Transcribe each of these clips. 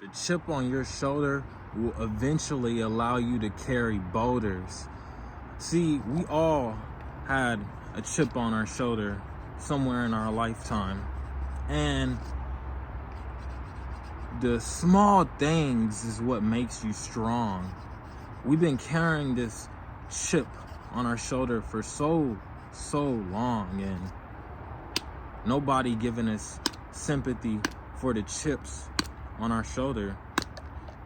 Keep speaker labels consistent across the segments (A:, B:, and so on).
A: The chip on your shoulder will eventually allow you to carry boulders. See, we all had a chip on our shoulder somewhere in our lifetime. And the small things is what makes you strong. We've been carrying this chip on our shoulder for so long, and nobody giving us sympathy for the chips on our shoulder.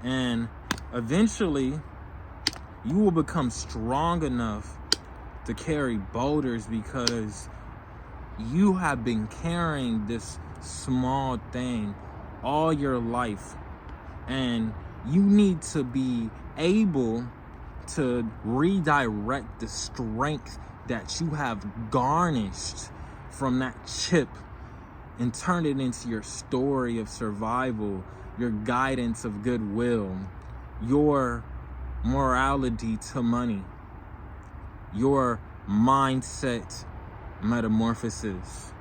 A: And eventually you will become strong enough to carry boulders because you have been carrying this small thing all your life, and you need to be able to redirect the strength that you have garnished from that chip and turn it into your story of survival, your guidance of goodwill, your morality to money, your mindset metamorphosis.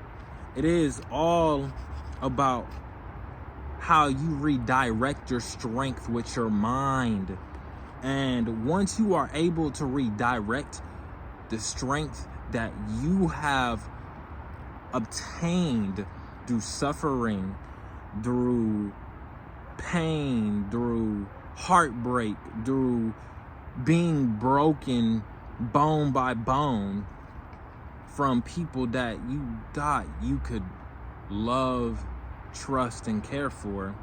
A: It is all about how you redirect your strength with your mind. And once you are able to redirect the strength that you have obtained through suffering, through pain, through heartbreak, through being broken bone by bone from people that you thought you could love, trust, and care for,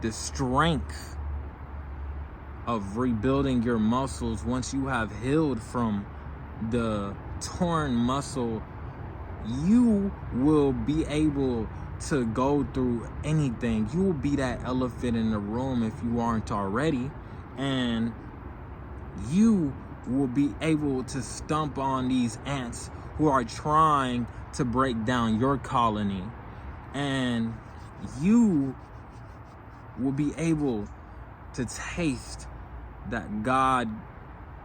A: the strength of rebuilding your muscles once you have healed from the torn muscle, you will be able to go through anything. You will be that elephant in the room if you aren't already, and you will be able to stomp on these ants who are trying to break down your colony, and you will be able to taste that God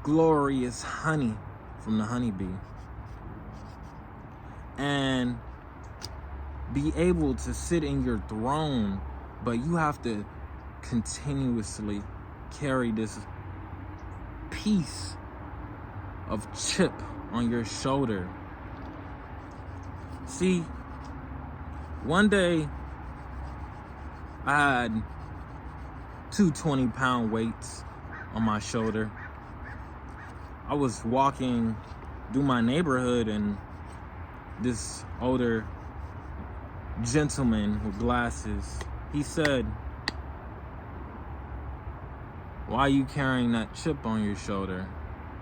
A: glorious honey from the honeybee, and be able to sit in your throne. But you have to continuously carry this piece of chip on your shoulder. See, one day I had two 20-pound weights on my shoulder. I was walking through my neighborhood, and this older gentleman with glasses, he said, "Why are you carrying that chip on your shoulder?"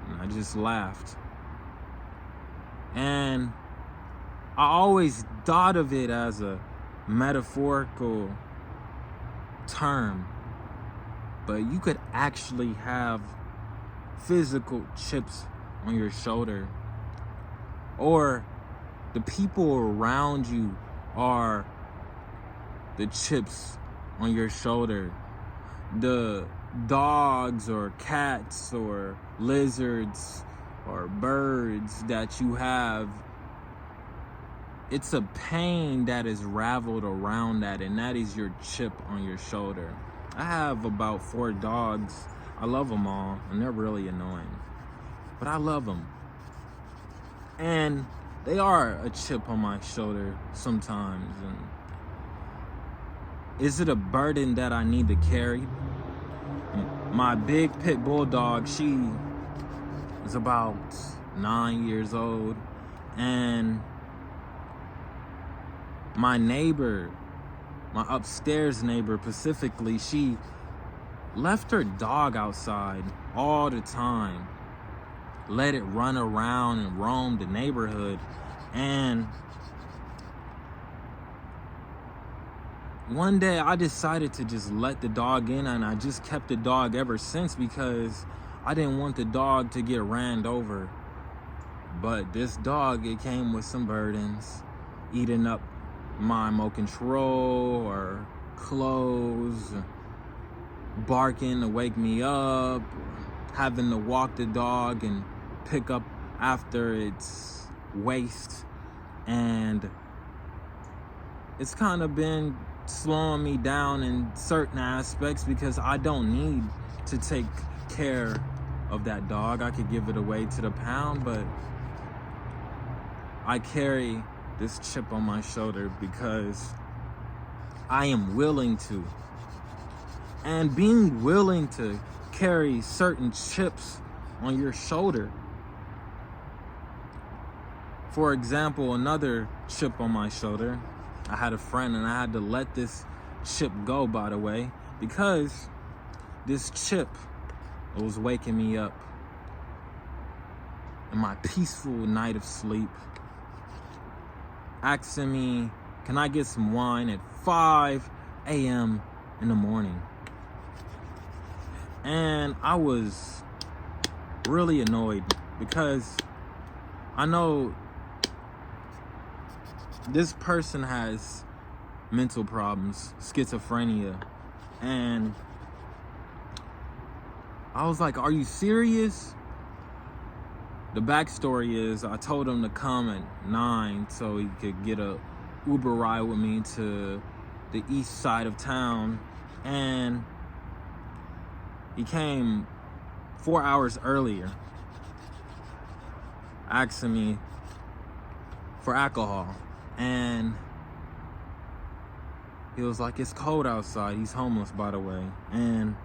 A: And I just laughed. And I always thought of it as a metaphorical term, but you could actually have physical chips on your shoulder, or the people around you are the chips on your shoulder. The dogs or cats or lizards or birds that you have, it's a pain that is raveled around that, and that is your chip on your shoulder. I have about 4 dogs. I love them all, and they're really annoying, but I love them. And they are a chip on my shoulder sometimes. And is it a burden that I need to carry? My big pit bull dog, she is about 9 years old, and my neighbor, my upstairs neighbor specifically, she left her dog outside all the time, let it run around and roam the neighborhood. And one day I decided to just let the dog in, and I just kept the dog ever since because I didn't want the dog to get ran over. But this dog, it came with some burdens, eating up my remote control or clothes, barking to wake me up, having to walk the dog and pick up after its waste. And it's kind of been slowing me down in certain aspects because I don't need to take care of that dog. I could give it away to the pound, but I carry this chip on my shoulder because I am willing to. And being willing to carry certain chips on your shoulder. For example, another chip on my shoulder. I had a friend and I had to let this chip go, by the way, because this chip was waking me up in my peaceful night of sleep, asking me, can I get some wine at 5 a.m. in the morning? And I was really annoyed because I know this person has mental problems, schizophrenia. And I was like, are you serious? The backstory is I told him to come at 9 so he could get a Uber ride with me to the east side of town. And he came 4 hours earlier, asking me for alcohol. And he was like, it's cold outside. He's homeless, by the way. And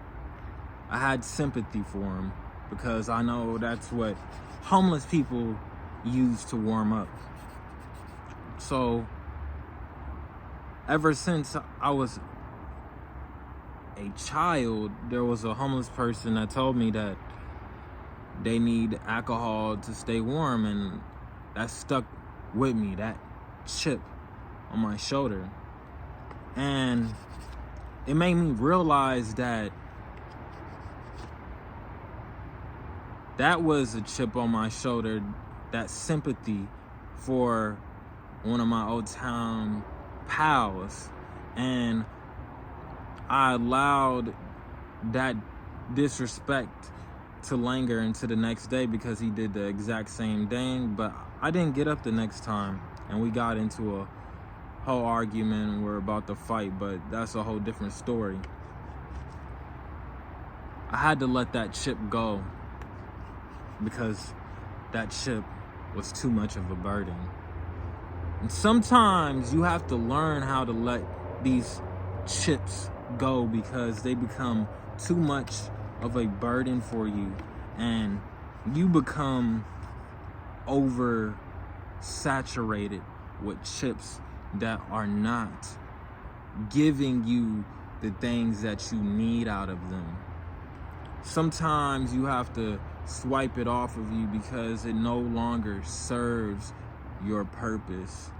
A: I had sympathy for him because I know that's what homeless people use to warm up. So ever since I was a child, there was a homeless person that told me that they need alcohol to stay warm, and that stuck with me, that chip on my shoulder. And it made me realize that that was a chip on my shoulder, that sympathy for one of my old town pals. And I allowed that disrespect to linger into the next day because he did the exact same thing. But I didn't get up the next time, and we got into a whole argument and we're about to fight, but that's a whole different story. I had to let that chip go because that chip was too much of a burden. And sometimes you have to learn how to let these chips go because they become too much of a burden for you, and you become over saturated with chips that are not giving you the things that you need out of them. Sometimes you have to swipe it off of you because it no longer serves your purpose.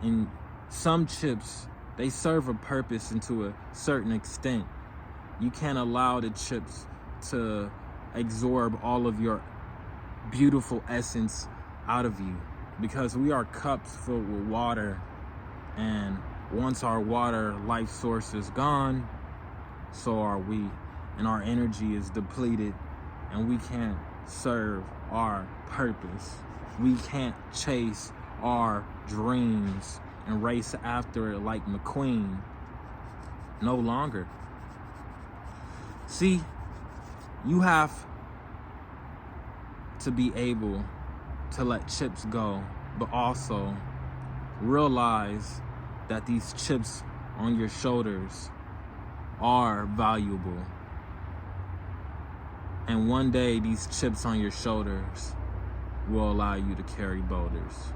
A: And some chips, they serve a purpose into a certain extent. You can't allow the chips to absorb all of your beautiful essence out of you, because we are cups filled with water, and once our water life source is gone, so are we, and our energy is depleted, and we can't serve our purpose. We can't chase our dreams and race after it like McQueen. No longer. See, you have to be able to let chips go, but also realize that these chips on your shoulders are valuable. And one day these chips on your shoulders will allow you to carry boulders.